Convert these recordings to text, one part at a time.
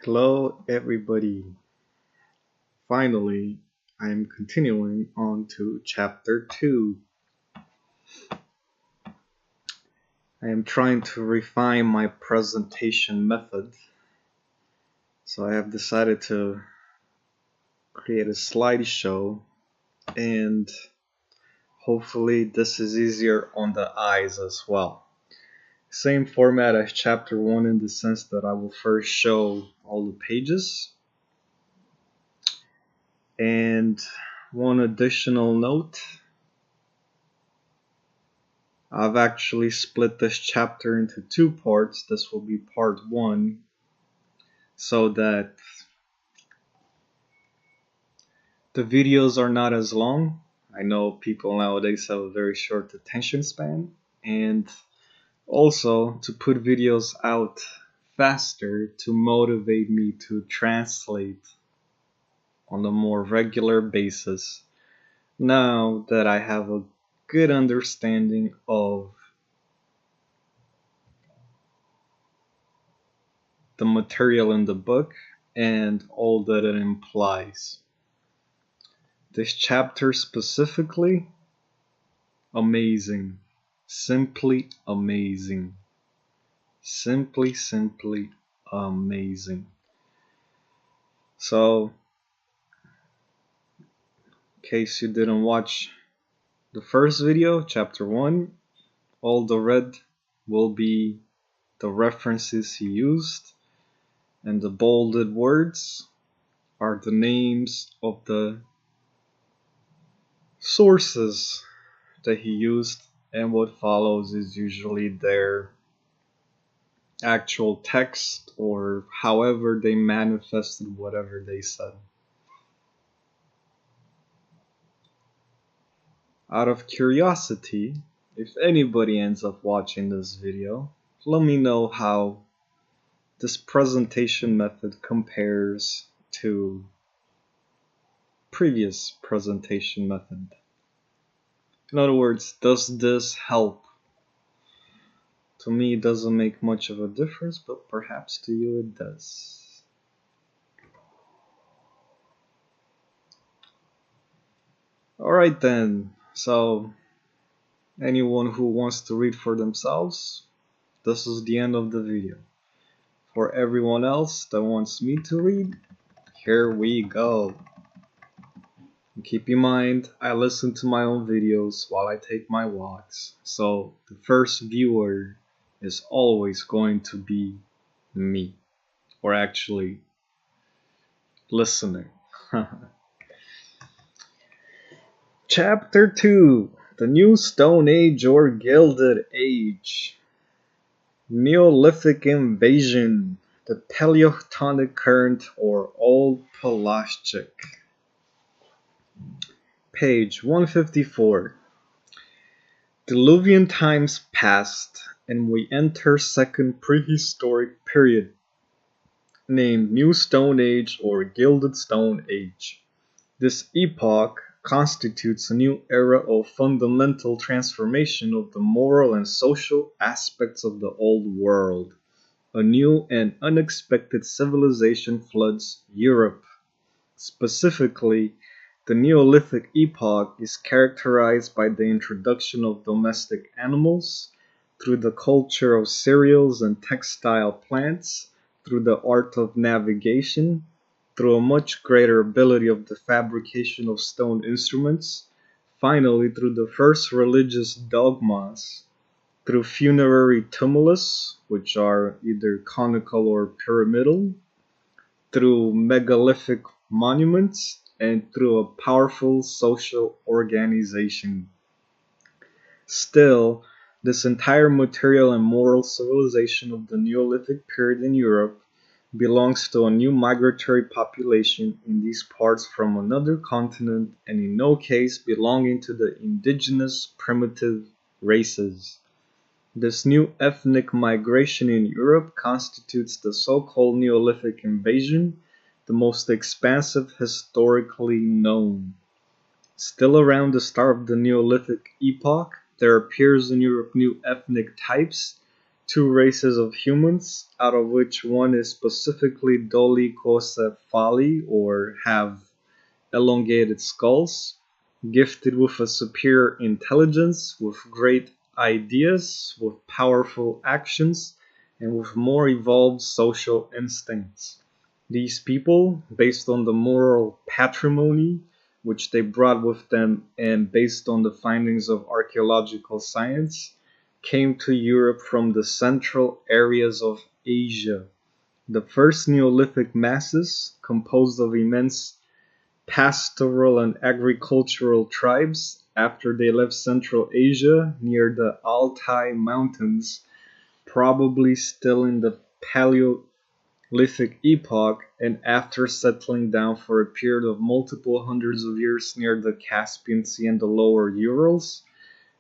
Hello, everybody. Finally, I am continuing on to chapter 2. I am trying to refine my presentation method, so I have decided to create a slideshow, and hopefully, this is easier on the eyes as well. Same format as chapter 1 in the sense that I will first show all the pages. And one additional note, I've actually split this chapter into two parts. This will be part 1, so that the videos are not as long. I know people nowadays have a very short attention span, and also to put videos out faster to motivate me to translate on a more regular basis now that I have a good understanding of the material in the book and all that it implies. This chapter specifically, amazing. Simply amazing. Simply amazing. So, in case you didn't watch the first video, chapter 1, all the red will be the references he used, and the bolded words are the names of the sources that he used, and what follows is usually their actual text or however they manifested whatever they said. Out of curiosity, if anybody ends up watching this video, let me know how this presentation method compares to previous presentation method. In other words, does this help? To me, it doesn't make much of a difference, but perhaps to you it does. Alright then, so anyone who wants to read for themselves, this is the end of the video. For everyone else that wants me to read, here we go. And keep in mind, I listen to my own videos while I take my walks, so the first viewer is always going to be me, or actually listening. Chapter 2, the New Stone Age or Gilded Age. Neolithic Invasion, the Paleochtonic Current or Old Pelasgic. Page 154. Diluvian times passed, and we enter second prehistoric period, named New Stone Age or Gilded Stone Age. This epoch constitutes a new era of fundamental transformation of the moral and social aspects of the old world. A new and unexpected civilization floods Europe. Specifically, the Neolithic epoch is characterized by the introduction of domestic animals, through the culture of cereals and textile plants, through the art of navigation, through a much greater ability of the fabrication of stone instruments, finally through the first religious dogmas, through funerary tumulus, which are either conical or pyramidal, through megalithic monuments, and through a powerful social organization. Still, this entire material and moral civilization of the Neolithic period in Europe belongs to a new migratory population in these parts from another continent, and in no case belonging to the indigenous primitive races. This new ethnic migration in Europe constitutes the so-called Neolithic invasion, the most expansive historically known. Still around the start of the Neolithic epoch, there appears in Europe new ethnic types, two races of humans, out of which one is specifically dolichocephali or have elongated skulls, gifted with a superior intelligence, with great ideas, with powerful actions, and with more evolved social instincts. These people, based on the moral patrimony which they brought with them and based on the findings of archaeological science, came to Europe from the central areas of Asia. The first Neolithic masses, composed of immense pastoral and agricultural tribes, after they left Central Asia near the Altai Mountains, probably still in the Paleolithic epoch, and after settling down for a period of multiple hundreds of years near the Caspian Sea and the lower Urals,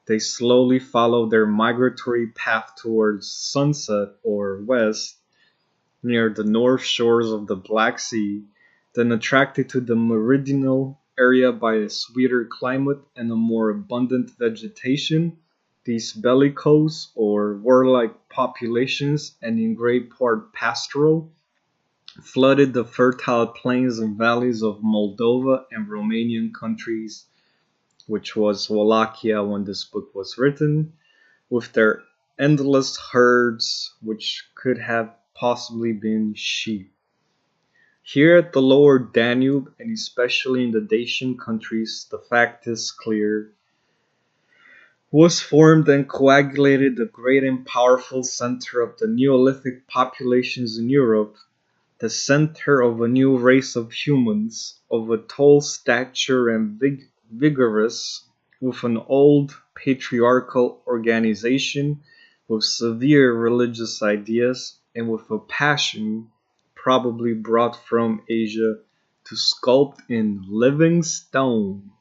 they slowly followed their migratory path towards sunset or west near the north shores of the Black Sea, then attracted to the meridional area by a sweeter climate and a more abundant vegetation, these bellicose or warlike populations, and in great part pastoral, flooded the fertile plains and valleys of Moldova and Romanian countries, which was Wallachia when this book was written, with their endless herds, which could have possibly been sheep. Here at the lower Danube, and especially in the Dacian countries, the fact is clear, was formed and coagulated the great and powerful center of the Neolithic populations in Europe, the center of a new race of humans, of a tall stature and vigorous, with an old patriarchal organization, with severe religious ideas, and with a passion probably brought from Asia to sculpt in living stone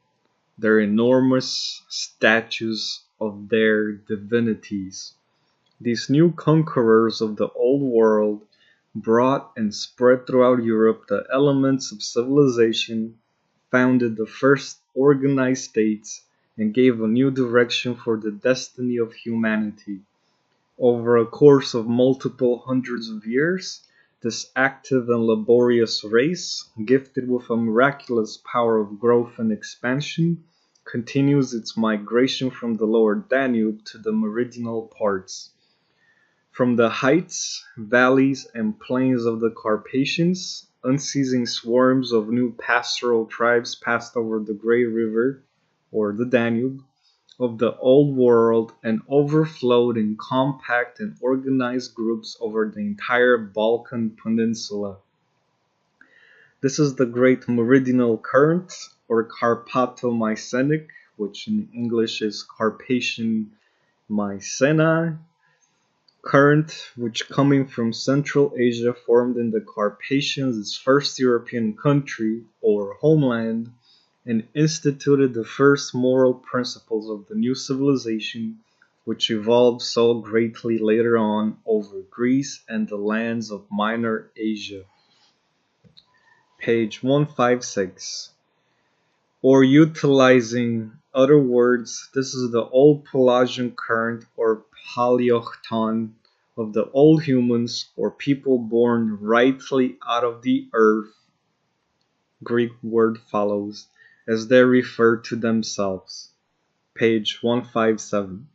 their enormous statues of their divinities. These new conquerors of the old world brought and spread throughout Europe the elements of civilization, founded the first organized states, and gave a new direction for the destiny of humanity. Over a course of multiple hundreds of years, this active and laborious race, gifted with a miraculous power of growth and expansion, continues its migration from the lower Danube to the meridional parts. From the heights, valleys, and plains of the Carpathians, unceasing swarms of new pastoral tribes passed over the great river, or the Danube, of the Old World and overflowed in compact and organized groups over the entire Balkan Peninsula. This is the great meridional current, or Carpato-Mycenic, which in English is Carpathian Mycena current, which coming from Central Asia formed in the Carpathians its first European country, or homeland, and instituted the first moral principles of the new civilization, which evolved so greatly later on over Greece and the lands of Minor Asia. Page 156. Or utilizing other words, this is the old Pelasgian current or Paleochton of the old humans or people born rightly out of the earth. Greek word follows, as they refer to themselves. Page 157.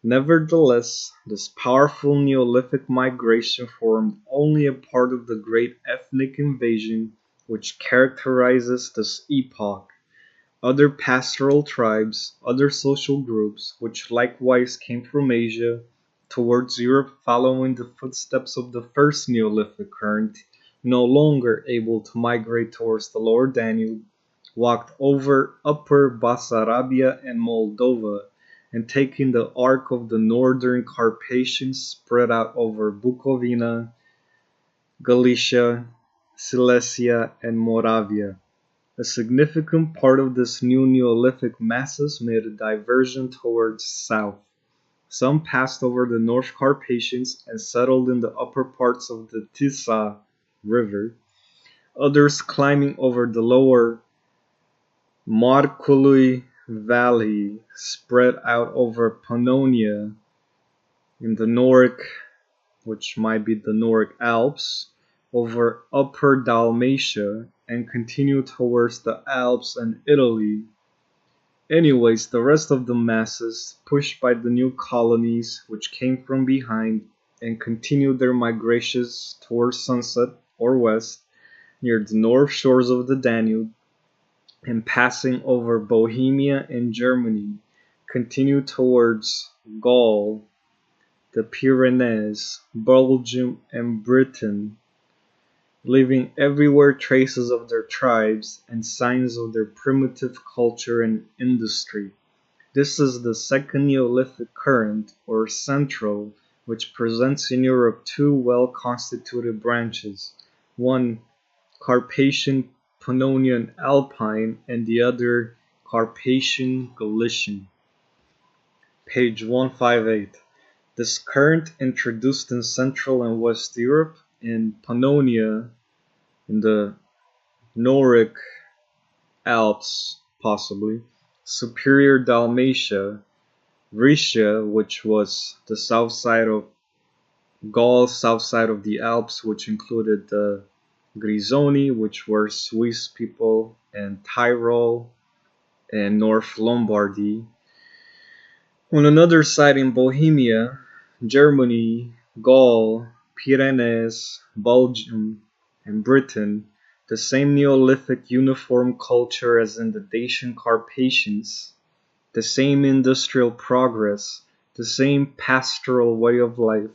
Nevertheless, this powerful Neolithic migration formed only a part of the great ethnic invasion which characterizes this epoch. Other pastoral tribes, other social groups, which likewise came from Asia towards Europe following the footsteps of the first Neolithic current, no longer able to migrate towards the lower Danube, walked over Upper Bessarabia and Moldova, and taking the arc of the northern Carpathians spread out over Bukovina, Galicia, Silesia, and Moravia. A significant part of this new Neolithic masses made a diversion towards south. Some passed over the North Carpathians and settled in the upper parts of the Tisa River, others climbing over the lower Marcului Valley spread out over Pannonia in the Noric which might be the Noric Alps, over Upper Dalmatia and continue towards the Alps and Italy. Anyways, the rest of the masses, pushed by the new colonies which came from behind and continued their migrations towards sunset or west, near the north shores of the Danube, and passing over Bohemia and Germany, continued towards Gaul, the Pyrenees, Belgium, and Britain, leaving everywhere traces of their tribes and signs of their primitive culture and industry. This is the second Neolithic current, or central, which presents in Europe two well-constituted branches, one Carpathian Pannonian Alpine and the other Carpathian Galician. Page 158. This current introduced in Central and West Europe, in Pannonia, in the Noric Alps, possibly, Superior Dalmatia, Rhaetia, which was the south side of Gaul, south side of the Alps, which included the Grisoni, which were Swiss people, and Tyrol, and North Lombardy. On another side in Bohemia, Germany, Gaul, Pyrenees, Belgium, and Britain, the same Neolithic uniform culture as in the Dacian Carpathians, the same industrial progress, the same pastoral way of life,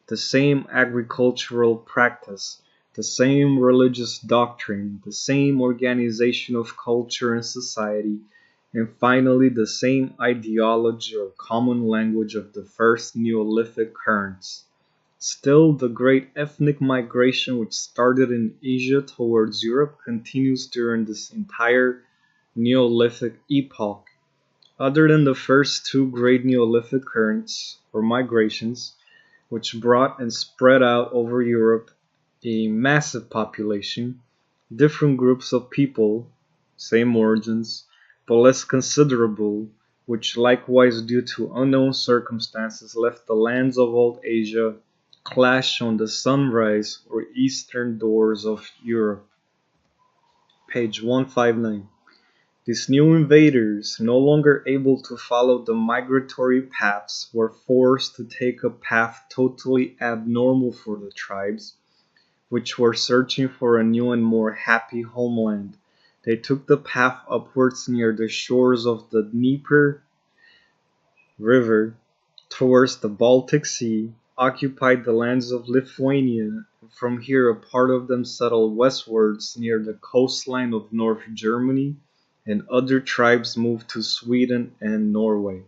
the same agricultural practice, the same religious doctrine, the same organization of culture and society, and finally the same ideology or common language of the first Neolithic currents. Still, the great ethnic migration which started in Asia towards Europe continues during this entire Neolithic epoch. Other than the first two great Neolithic currents, or migrations, which brought and spread out over Europe a massive population, different groups of people, same origins, but less considerable, which likewise due to unknown circumstances left the lands of old Asia clash on the sunrise or eastern doors of Europe. Page 159. These new invaders, no longer able to follow the migratory paths, were forced to take a path totally abnormal for the tribes, which were searching for a new and more happy homeland. They took the path upwards near the shores of the Dnieper River, towards the Baltic Sea, occupied the lands of Lithuania, and from here a part of them settled westwards near the coastline of North Germany, and other tribes moved to Sweden and Norway.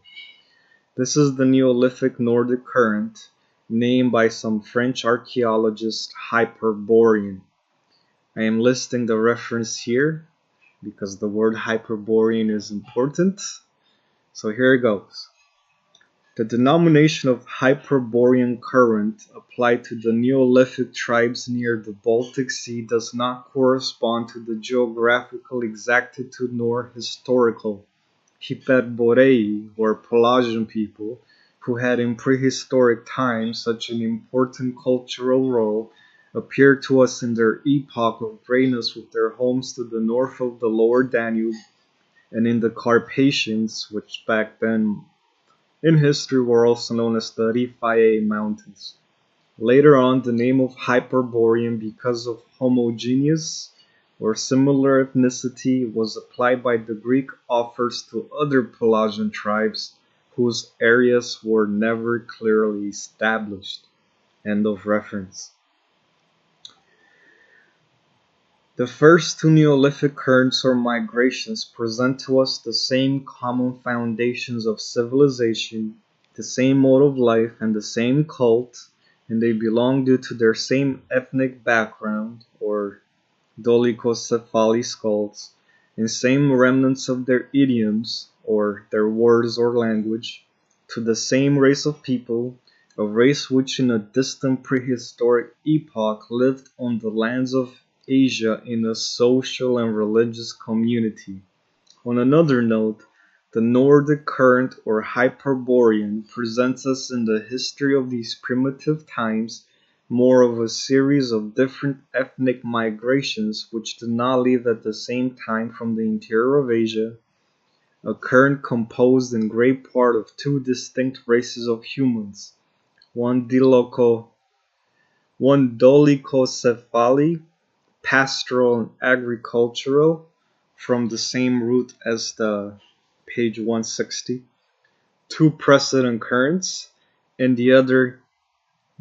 This is the Neolithic Nordic current, named by some French archaeologists Hyperborean. I am listing the reference here because the word Hyperborean is important. So here it goes. The denomination of Hyperborean current applied to the Neolithic tribes near the Baltic Sea does not correspond to the geographical exactitude nor historical. Hyperborei were Pelasgian people who had in prehistoric times such an important cultural role, appear to us in their epoch of greatness with their homes to the north of the lower Danube, and in the Carpathians, which back then in history were also known as the Riphae Mountains. Later on, the name of Hyperborean, because of homogeneous or similar ethnicity, was applied by the Greek authors to other Pelasgian tribes whose areas were never clearly established. End of reference. The first two Neolithic currents or migrations present to us the same common foundations of civilization, the same mode of life, and the same cult, and they belong due to their same ethnic background, or dolichocephaly cults, and same remnants of their idioms, or their words or language, to the same race of people, a race which in a distant prehistoric epoch lived on the lands of Asia in a social and religious community. On another note, The Nordic current or Hyperborean presents us in the history of these primitive times more of a series of different ethnic migrations which did not leave at the same time from the interior of Asia, a current composed in great part of two distinct races of humans, one dolichocephaly, pastoral and agricultural, from the same root as the page 160, two precedent currents, and the other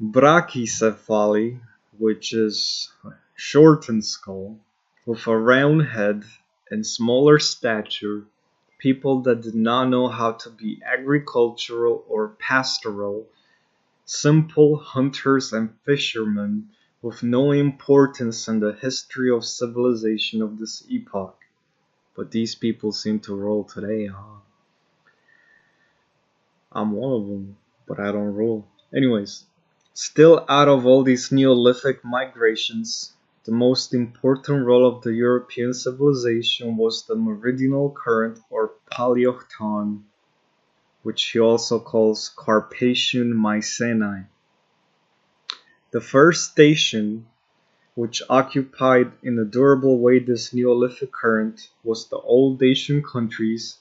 brachycephaly, which is shortened skull, with a round head and smaller stature, people that did not know how to be agricultural or pastoral, simple hunters and fishermen with no importance in the history of civilization of this epoch. But these people seem to rule today, huh? I'm one of them, but I don't rule. Anyways, still out of all these Neolithic migrations, the most important role of the European civilization was the meridional current or Paleocton, which he also calls Carpathian Mycenae. The first station which occupied in a durable way this Neolithic current was the old Dacian countries,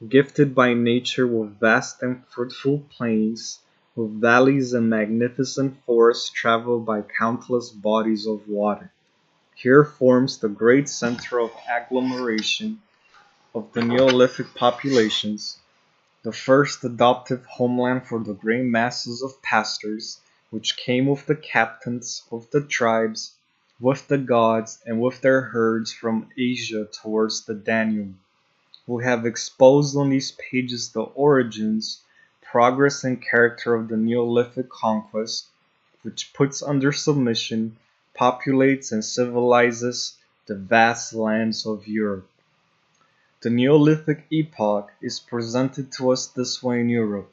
gifted by nature with vast and fruitful plains, with valleys and magnificent forests traveled by countless bodies of water. Here forms the great center of agglomeration of the Neolithic populations, the first adoptive homeland for the great masses of pastors, which came with the captains, with the tribes, with the gods, and with their herds from Asia towards the Danube. We have exposed on these pages the origins, progress, and character of the Neolithic conquest, which puts under submission, populates, and civilizes the vast lands of Europe. The Neolithic epoch is presented to us this way in Europe,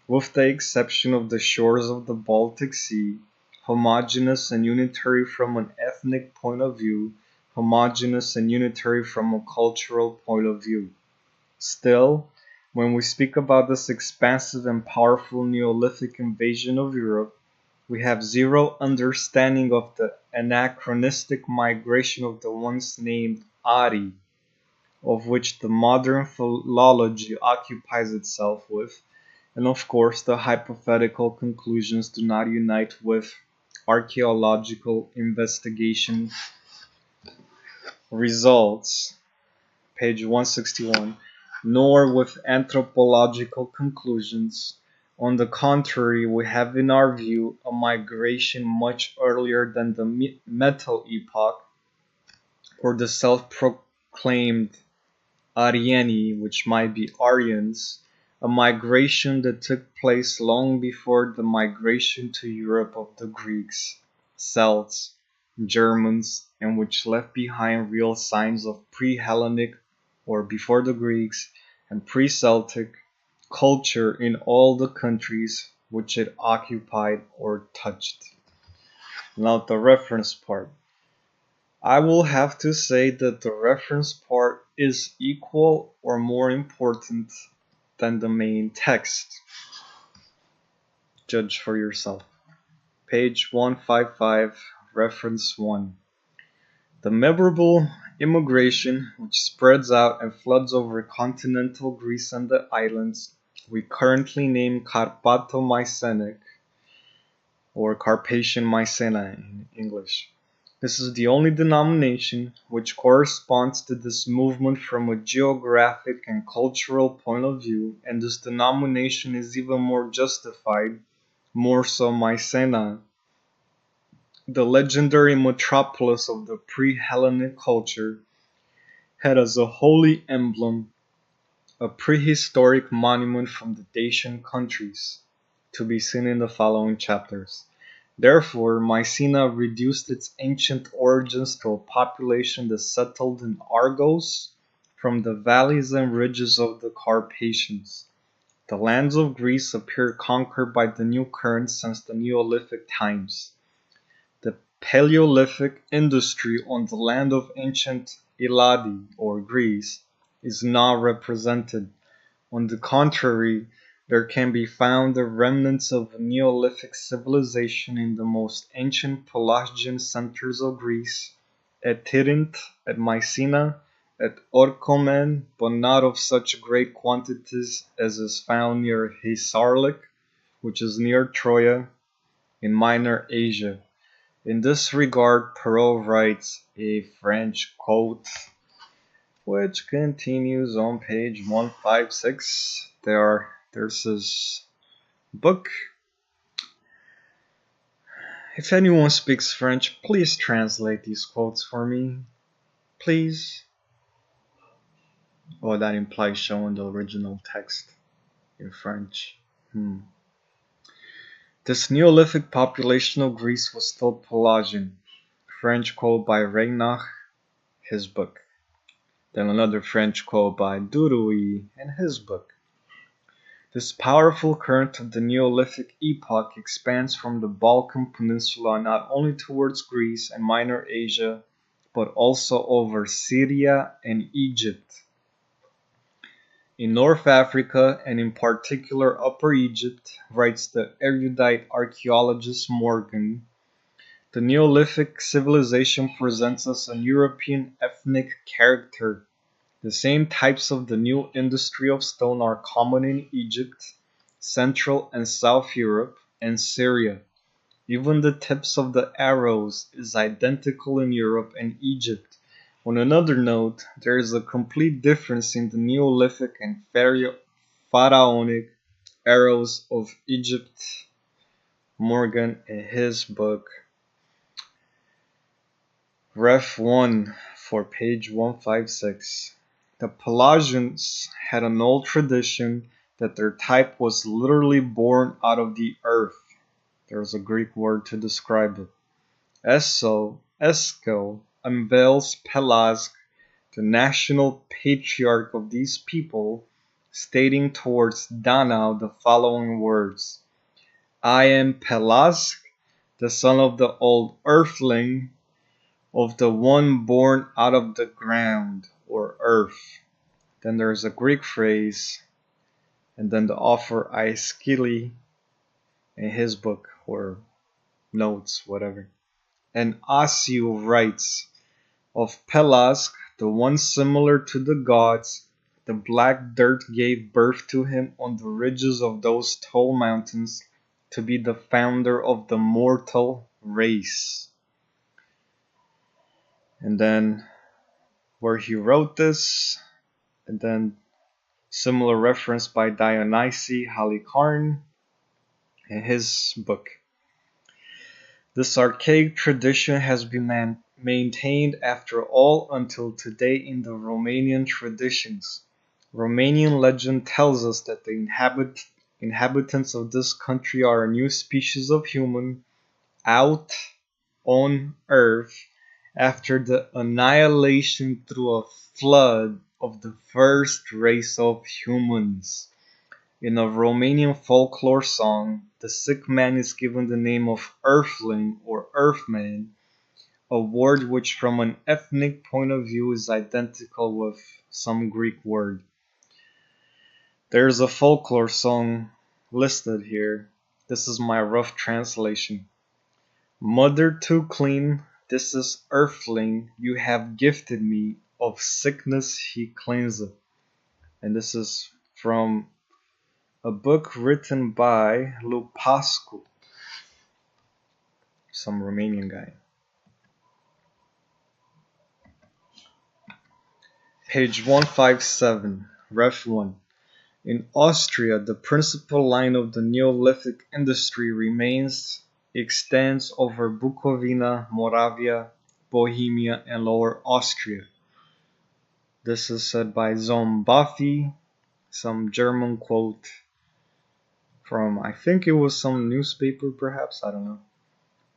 with the exception of the shores of the Baltic Sea, homogeneous and unitary from an ethnic point of view, homogeneous and unitary from a cultural point of view. Still, when we speak about this expansive and powerful Neolithic invasion of Europe, we have zero understanding of the anachronistic migration of the once named Ari, of which the modern philology occupies itself with, and of course the hypothetical conclusions do not unite with archaeological investigation results, page 161, nor with anthropological conclusions. On the contrary, we have in our view a migration much earlier than the Metal Epoch, or the self-proclaimed Ariani, which might be Aryans, a migration that took place long before the migration to Europe of the Greeks, Celts, Germans, and which left behind real signs of pre-Hellenic, or before the Greeks, and pre-Celtic culture in all the countries which it occupied or touched. Now the reference part. I will have to say that the reference part is equal or more important than the main text. Judge for yourself. Page 155, reference 1. The memorable immigration which spreads out and floods over continental Greece and the islands we currently name Carpato-Mycenic, or Carpathian Mycenae in English. This is the only denomination which corresponds to this movement from a geographic and cultural point of view, and this denomination is even more justified, more so Mycenae, the legendary metropolis of the pre-Hellenic culture, had as a holy emblem a prehistoric monument from the Dacian countries, to be seen in the following chapters. Therefore, Mycena reduced its ancient origins to a population that settled in Argos from the valleys and ridges of the Carpathians. The lands of Greece appear conquered by the new currents since the Neolithic times. The Paleolithic industry on the land of ancient Eladi, or Greece, is not represented, On the contrary, there can be found the remnants of a Neolithic civilization in the most ancient Pelasgian centers of Greece, at Tirynt, at Mycena, at Orchomen, but not of such great quantities as is found near Hisarlik, which is near Troia, in Minor Asia. In this regard, Perrault writes a French quote, which continues on page 156. There's his book. If anyone speaks French, please translate these quotes for me. Please. Oh, that implies showing the original text in French. This Neolithic population of Greece was still Pelasgian. French quote by Regnach, his book. Then another French quote by Duruy in his book. This powerful current of the Neolithic epoch expands from the Balkan Peninsula not only towards Greece and Minor Asia, but also over Syria and Egypt. In North Africa, and in particular Upper Egypt, writes the erudite archaeologist Morgan, the Neolithic civilization presents us a European ethnic character. The same types of the new industry of stone are common in Egypt, Central and South Europe, and Syria. Even the tips of the arrows is identical in Europe and Egypt. On another note, there is a complete difference in the Neolithic and pharaonic arrows of Egypt. Morgan in his book. Ref 1 for page 156. The Pelasgians had an old tradition that their type was literally born out of the earth. There's a Greek word to describe it. Esko unveils Pelasg, the national patriarch of these people, stating towards Danau the following words: I am Pelasg, the son of the old earthling, of the one born out of the ground, or earth. Then there's a Greek phrase, and then the author Aeschyle in his book, or notes, whatever. And Asiu writes, of Pelasg, the one similar to the gods, the black dirt gave birth to him on the ridges of those tall mountains to be the founder of the mortal race. And then where he wrote this, and then similar reference by Dionysi Halicarn in his book. This archaic tradition has been maintained after all until today in the Romanian traditions. Romanian legend tells us that the inhabitants of this country are a new species of human out on earth after the annihilation through a flood of the first race of humans. In a Romanian folklore song, the sick man is given the name of Earthling or Earthman, a word which from an ethnic point of view is identical with some Greek word. There's a folklore song listed here. This is my rough translation. Mother too clean, this is Earthling, you have gifted me, of sickness he cleanseth. And this is from a book written by Lupascu, some Romanian guy. Page 157, Ref 1. In Austria, the principal line of the Neolithic industry extends over Bukovina, Moravia, Bohemia, and Lower Austria. This is said by Zombafi, some German quote from, I think it was some newspaper perhaps, I don't know.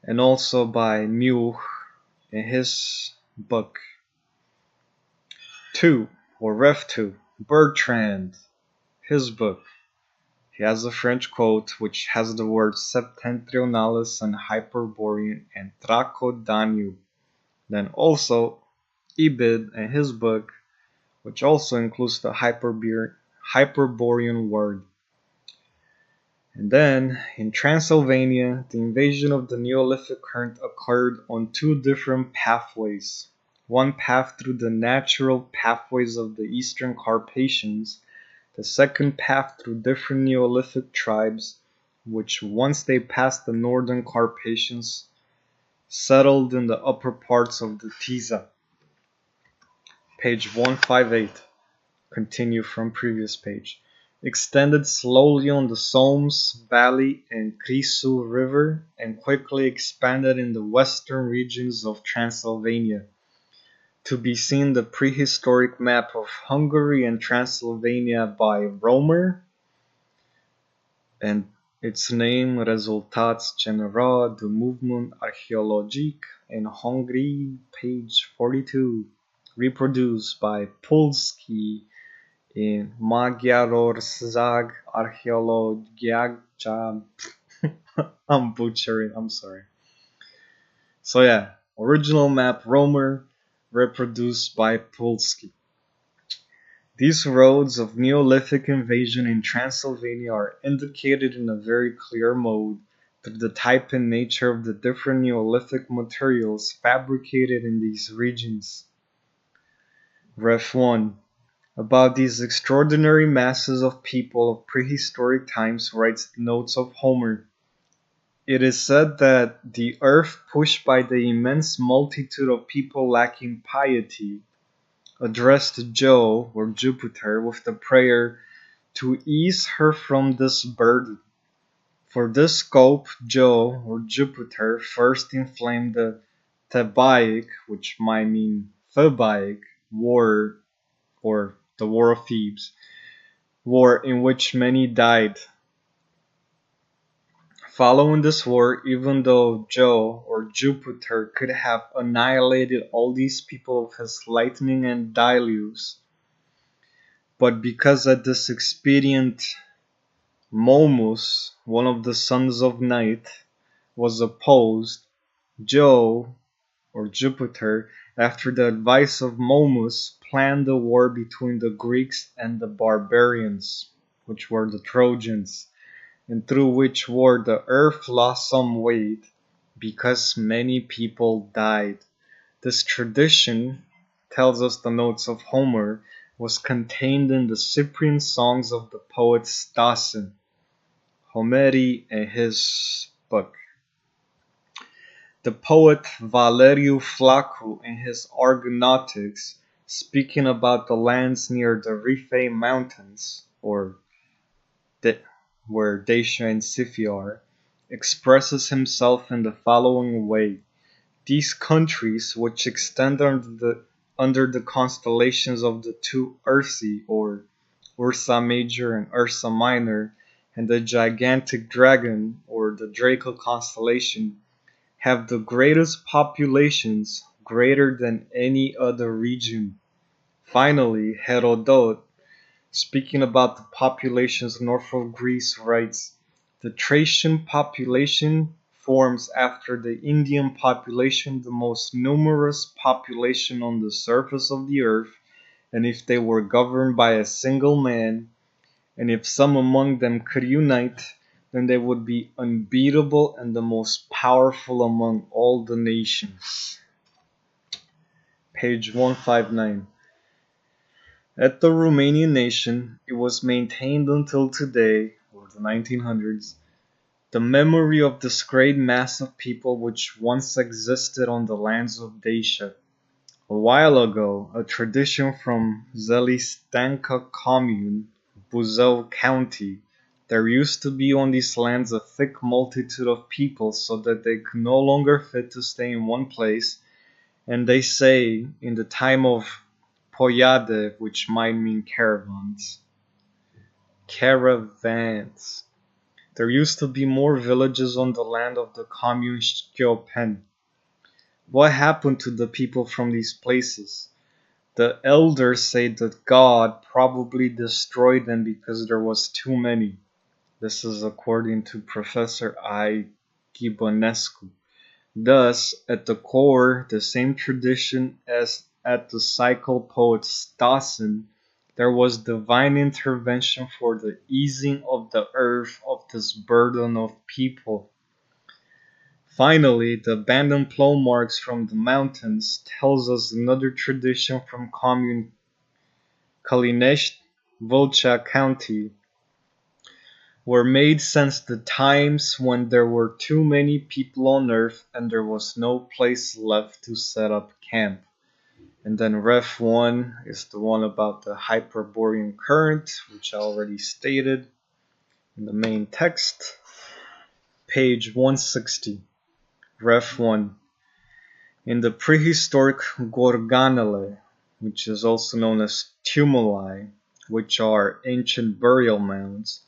And also by Much in his book. 2, or Ref 2, Bertrand, his book. He has a French quote which has the words Septentrionalis and Hyperborean and Traco-Danube. Then also Ibid in his book, which also includes the Hyperborean world. And then, in Transylvania, the invasion of the Neolithic current occurred on two different pathways. One path through the natural pathways of the Eastern Carpathians, the second path through different Neolithic tribes, which once they passed the Northern Carpathians, settled in the upper parts of the Tisa. Page 158. Continue from previous page. Extended slowly on the Somme Valley and Krisu River and quickly expanded in the western regions of Transylvania. To be seen the prehistoric map of Hungary and Transylvania by Romer and its name Résultats généraux du mouvement archéologique en Hongrie, page 42, reproduced by Pulski in Magyarország Archeológia. I'm butchering, I'm sorry. So yeah, original map Romer, reproduced by Pulski. These roads of Neolithic invasion in Transylvania are indicated in a very clear mode through the type and nature of the different Neolithic materials fabricated in these regions. Ref 1. About these extraordinary masses of people of prehistoric times writes the Notes of Homer. It is said that the earth, pushed by the immense multitude of people lacking piety, addressed Jove or Jupiter with the prayer to ease her from this burden. For this scope, Jove or Jupiter first inflamed the Thebaic, which might mean Thebaic, war, or the War of Thebes, war in which many died. Following this war, even though Jove or Jupiter could have annihilated all these people with his lightning and deluge, but because at this expedient Momus, one of the sons of Night, was opposed, Jove or Jupiter, after the advice of Momus, planned a war between the Greeks and the barbarians, which were the Trojans, and through which war the earth lost some weight because many people died. This tradition, tells us the Notes of Homer, was contained in the Cyprian songs of the poet Stasin, Homeri and his book. The poet Valeriu Flacu in his Argonautics, speaking about the lands near the Riphae Mountains, or where Dacia and Scythia are, expresses himself in the following way. These countries, which extend under the constellations of the two Ursi, or Ursa Major and Ursa Minor, and the gigantic dragon, or the Draco constellation, have the greatest populations, greater than any other region. Finally, Herodot, speaking about the populations north of Greece, writes, the Thracian population forms after the Indian population the most numerous population on the surface of the earth, and if they were governed by a single man, and if some among them could unite, then they would be unbeatable and the most powerful among all the nations. Page 159. At the Romanian nation, it was maintained until today, or the 1900s, the memory of this great mass of people which once existed on the lands of Dacia. A while ago, a tradition from Zelistanca commune, Buzău County, there used to be on these lands a thick multitude of people so that they could no longer fit to stay in one place, and they say, in the time of Poiade, which might mean caravans. Caravans. There used to be more villages on the land of the commune Șchiopen. What happened to the people from these places? The elders say that God probably destroyed them because there was too many. This is according to Professor I. Gibonescu. Thus, at the core, the same tradition as at the cycle poet Stasin there was divine intervention for the easing of the earth of this burden of people. Finally, the abandoned plow marks from the mountains tells us another tradition from commune Kalinesh, Volcha County, were made since the times when there were too many people on earth and there was no place left to set up camp. And then Ref 1 is the one about the Hyperborean current, which I already stated in the main text. Page 160. Ref 1. In the prehistoric Gorganele, which is also known as tumuli, which are ancient burial mounds,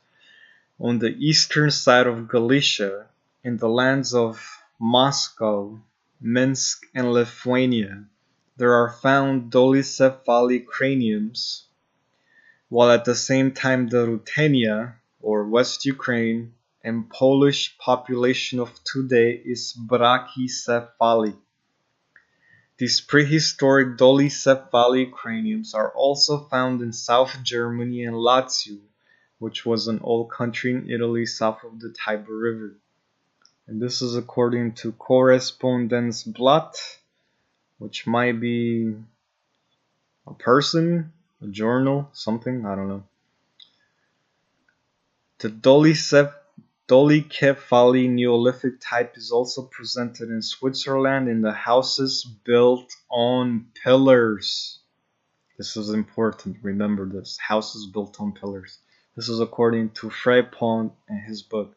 on the eastern side of Galicia, in the lands of Moscow, Minsk, and Lithuania, there are found dolicephali craniums, while at the same time the Rutenia, or West Ukraine, and Polish population of today is brachycephali. These prehistoric dolicephali craniums are also found in South Germany and Lazio, which was an old country in Italy south of the Tiber River. And this is according to Korrespondenzblatt, which might be a person, a journal, something, I don't know. The Dolicephali Neolithic type is also presented in Switzerland in the houses built on pillars. This is important, remember this, houses built on pillars. This is according to Freypont and his book.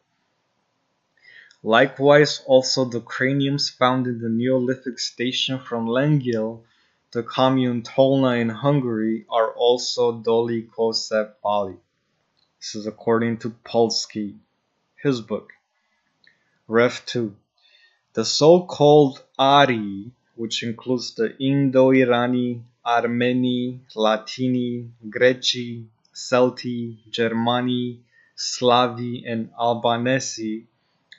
Likewise, also the craniums found in the Neolithic station from Lengyel, the commune Tolna in Hungary, are also dolichocephali. This is according to Polsky, his book. Ref 2. The so-called Ari, which includes the Indo-Irani, Armeni, Latini, Greci, Celti, Germani, Slavi, and Albanese,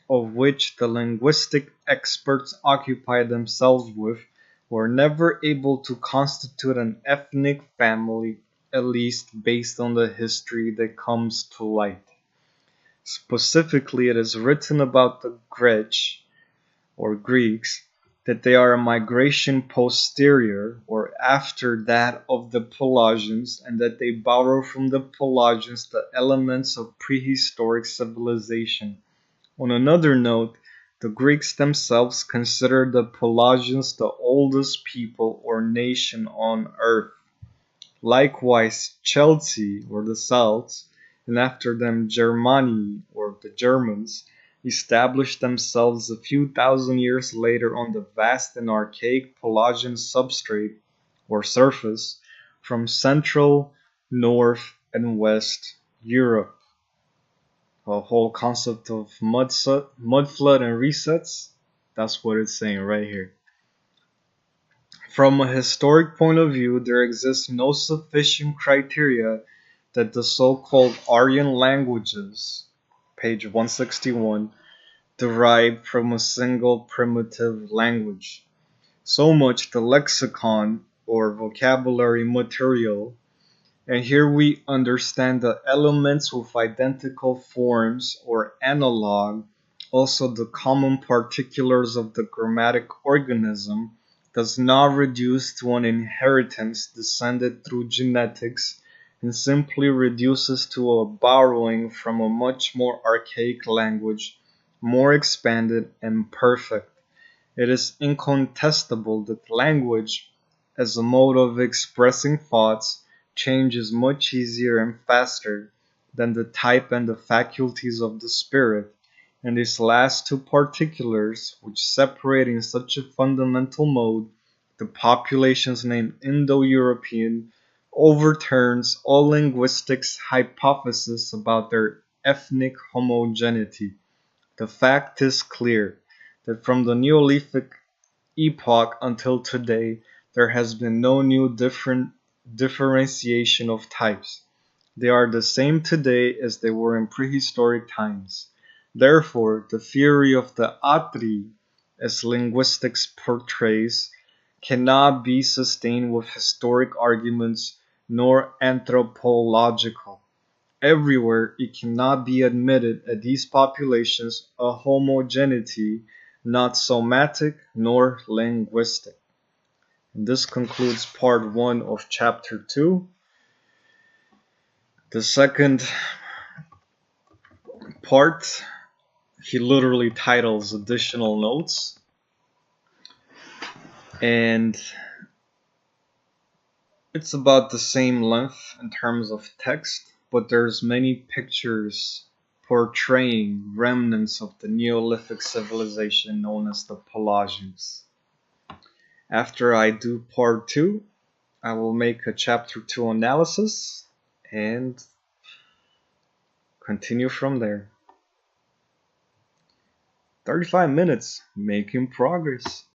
of which the linguistic experts occupy themselves with, were never able to constitute an ethnic family, at least based on the history that comes to light. Specifically, it is written about the Greci, or Greeks, that they are a migration posterior or after that of the Pelasgians, and that they borrow from the Pelasgians the elements of prehistoric civilization. On another note, the Greeks themselves considered the Pelasgians the oldest people or nation on earth. Likewise, Chelsea, or the Celts, and after them Germani, or the Germans, established themselves a few thousand years later on the vast and archaic Pelasgian substrate, or surface, from Central, North, and West Europe. The whole concept of mud flood and resets, that's what it's saying right here. From a historic point of view, there exists no sufficient criteria that the so-called Aryan languages, page 161, derived from a single primitive language. So much the lexicon, or vocabulary material, and here we understand the elements with identical forms or analog, also the common particulars of the grammatic organism, does not reduce to an inheritance descended through genetics, and simply reduces to a borrowing from a much more archaic language, more expanded and perfect. It is incontestable that language, as a mode of expressing thoughts, changes much easier and faster than the type and the faculties of the spirit, and these last two particulars, which separate in such a fundamental mode the populations named Indo-European, overturns all linguistics' hypothesis about their ethnic homogeneity. The fact is clear that from the Neolithic epoch until today, there has been no new differentiation of types. They are the same today as they were in prehistoric times. Therefore, the theory of the Atri, as linguistics portrays, cannot be sustained with historic arguments, nor anthropological. Everywhere it cannot be admitted at these populations a homogeneity not somatic nor linguistic. And this concludes part 1 of chapter 2. The second part, he literally titles additional notes. And it's about the same length in terms of text, but there's many pictures portraying remnants of the Neolithic civilization known as the Pelasgians. After I do part 2, I will make a chapter 2 analysis and continue from there. 35 minutes, making progress.